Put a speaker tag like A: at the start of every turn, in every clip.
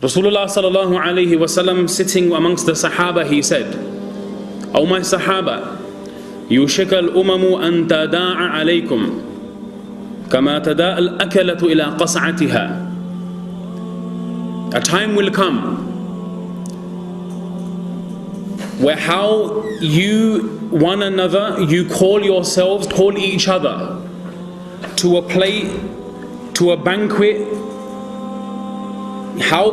A: Rasulullah sallallahu alayhi wasallam, sitting amongst the Sahaba, he said, "O my Sahaba, yushika al-umamu an tada'a alaykum kama tada'a al-akalatu ila qas'atiha." A time will come where how you one another, you call yourselves, call each other to a plate, to a banquet. How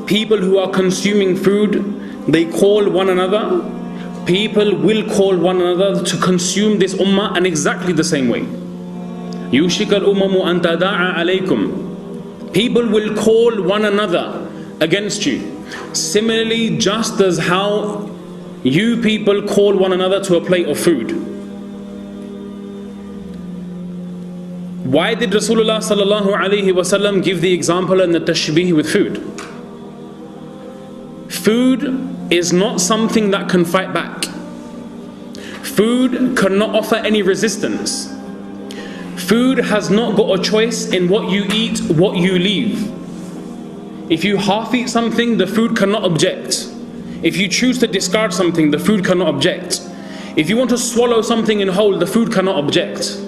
A: people who are consuming food, they call one another. People will call one another to consume this ummah in exactly the same way. يُوشِكَ الْأُمَمُ أَن تَدَاعَ عَلَيْكُمْ. People will call one another against you. Similarly, just as how you people call one another to a plate of food. Why did Rasulullah sallallahu alaihi wasallam give the example and the tashbih with food? Food is not something that can fight back. Food cannot offer any resistance. Food has not got a choice in what you eat, what you leave. If you half eat something, the food cannot object. If you choose to discard something, the food cannot object. If you want to swallow something in whole, the food cannot object.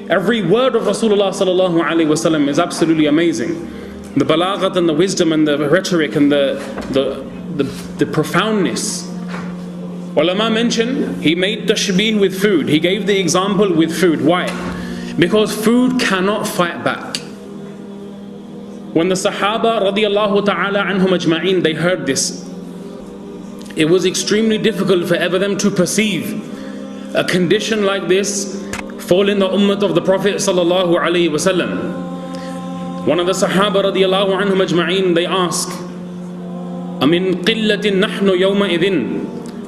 A: Every word of Rasulullah sallallahu alaihi wasallam is absolutely amazing. The balaghat and the wisdom and the rhetoric and the profoundness. Ulama mention he made tashbih with food. He gave the example with food. Why? Because food cannot fight back. When the Sahaba radiyallahu ta'ala anhum ajma'in, they heard this, it was extremely difficult for ever them to perceive a condition like this fall in the ummah of the Prophet sallallahu alaihi wasallam. One of the Sahaba radiyallahu anhum ajma'in, they ask, "Amin qillatin nahnu yawma idhin?"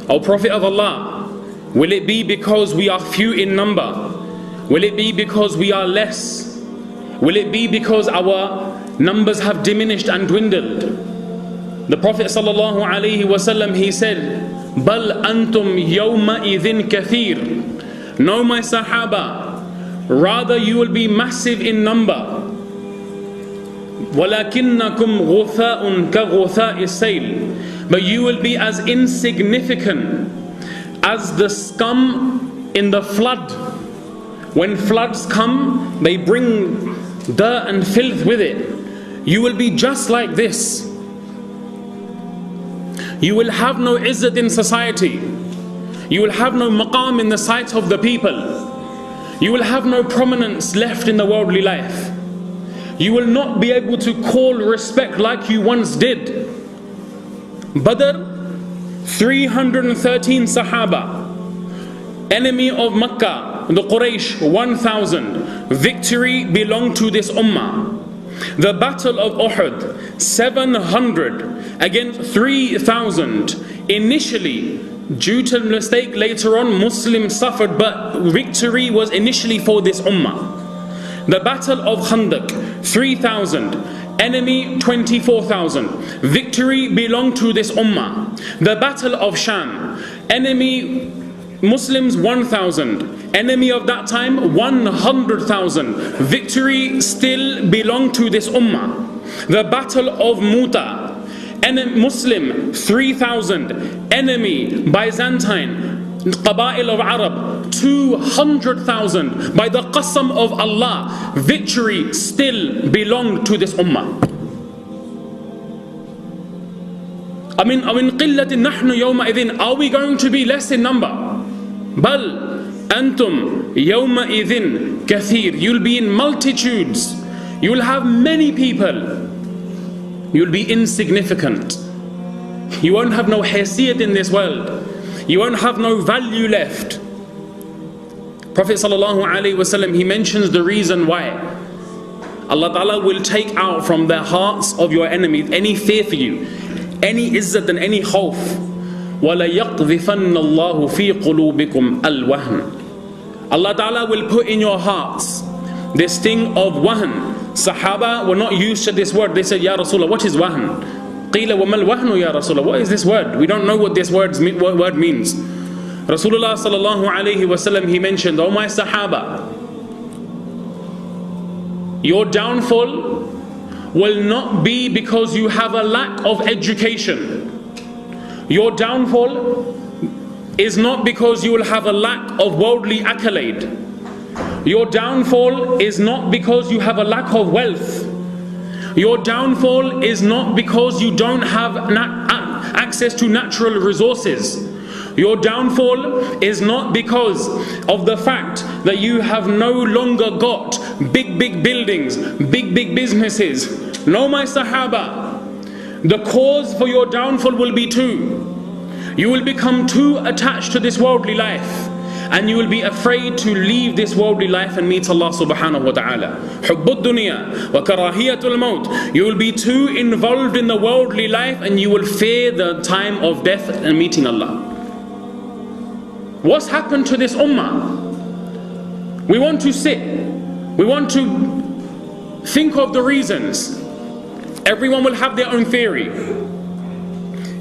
A: O Prophet of Allah, will it be because we are few in number? Will it be because we are less? Will it be because our numbers have diminished and dwindled? The Prophet sallallahu alaihi wasallam, he said, "Bal antum yawma idhin kathir." No, my Sahaba, rather you will be massive in number. وَلَكِنَّكُمْ غُثَاءٌ كَغُثَاءِ السَّيْلِ. But you will be as insignificant as the scum in the flood. When floods come, they bring dirt and filth with it. You will be just like this. You will have no izzat in society. You will have no maqam in the sight of the people. You will have no prominence left in the worldly life. You will not be able to call respect like you once did. Badr, 313 Sahaba. Enemy of Makkah, the Quraysh, 1,000. Victory belonged to this ummah. The battle of Uhud, 700 against 3,000. Initially, due to mistake, later on Muslims suffered, but victory was initially for this ummah. The battle of Khandaq, 3,000. Enemy 24,000. Victory belonged to this ummah. The battle of Sham, enemy Muslims 1,000. Enemy of that time 100,000. Victory still belonged to this ummah. The battle of Muta, Muslim 3,000. Enemy Byzantine Qaba'il of Arab 200,000. By the qasam of Allah, victory still belonged to this ummah. Amin qillatin nahnu yawma idhin. Are we going to be less in number? Bal antum yawma idhin kathir. You'll be in multitudes. You'll have many people. You'll be insignificant. You won't have no haysiyat in this world. You won't have no value left. Prophet sallallahu alaihi wasallam, he mentions the reason why. Allah Ta'ala will take out from the hearts of your enemies any fear for you, any izzat and any khawf. وَلَيَقْذِفَنَّ اللَّهُ فِي قُلُوبِكُمْ الْوَهْنَ. Allah Ta'ala will put in your hearts this thing of wahn. Sahaba were not used to this word. They said, Ya Rasulullah, what is wahn? قِيلَ وَمَا الْوَهْنُ ya Rasulullah. What is this word? We don't know what this word means. Rasulullah sallallahu alayhi wasallam, he mentioned, "O my Sahaba, your downfall will not be because you have a lack of education. Your downfall is not because you will have a lack of worldly accolade. Your downfall is not because you have a lack of wealth. Your downfall is not because you don't have access to natural resources. Your downfall is not because of the fact that you have no longer got big buildings, big businesses. No, my Sahaba, the cause for your downfall will be two. You will become too attached to this worldly life, and you will be afraid to leave this worldly life and meet Allah subhanahu wa ta'ala. Hubbud dunya wa karahiyatul maut. You will be too involved in the worldly life, and you will fear the time of death and meeting Allah. What's happened to this ummah? We want to sit, we want to think of the reasons. Everyone will have their own theory.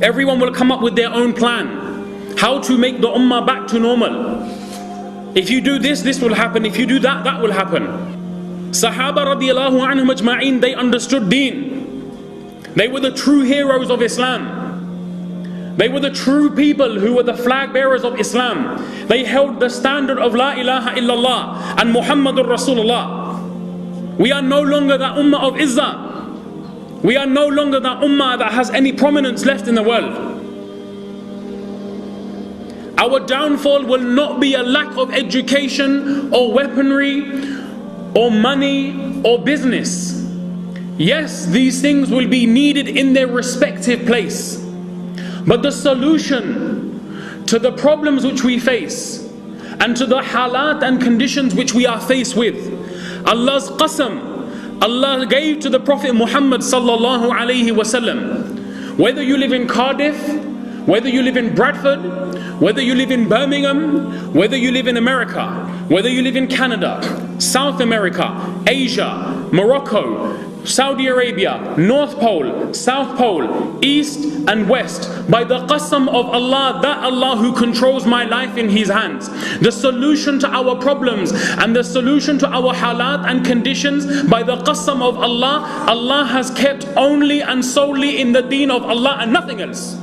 A: Everyone will come up with their own plan. How to make the ummah back to normal. If you do this, this will happen. If you do that, that will happen. Sahaba radiallahu anhum ajma'in, they understood deen. They were the true heroes of Islam. They were the true people who were the flag bearers of Islam. They held the standard of La ilaha illallah and Muhammadur Rasulullah. We are no longer that ummah of izzah. We are no longer that ummah that has any prominence left in the world. Our downfall will not be a lack of education or weaponry or money or business. Yes, these things will be needed in their respective place. But the solution to the problems which we face and to the halat and conditions which we are faced with, Allah's qasam, Allah gave to the Prophet Muhammad sallallahu alaihi wasallam. Whether you live in Cardiff, whether you live in Bradford, whether you live in Birmingham, whether you live in America, whether you live in Canada, South America, Asia, Morocco, Saudi Arabia, North Pole, South Pole, East and West, by the qasam of Allah, that Allah who controls my life in His hands, the solution to our problems and the solution to our halat and conditions, by the qasam of Allah, Allah has kept only and solely in the deen of Allah and nothing else.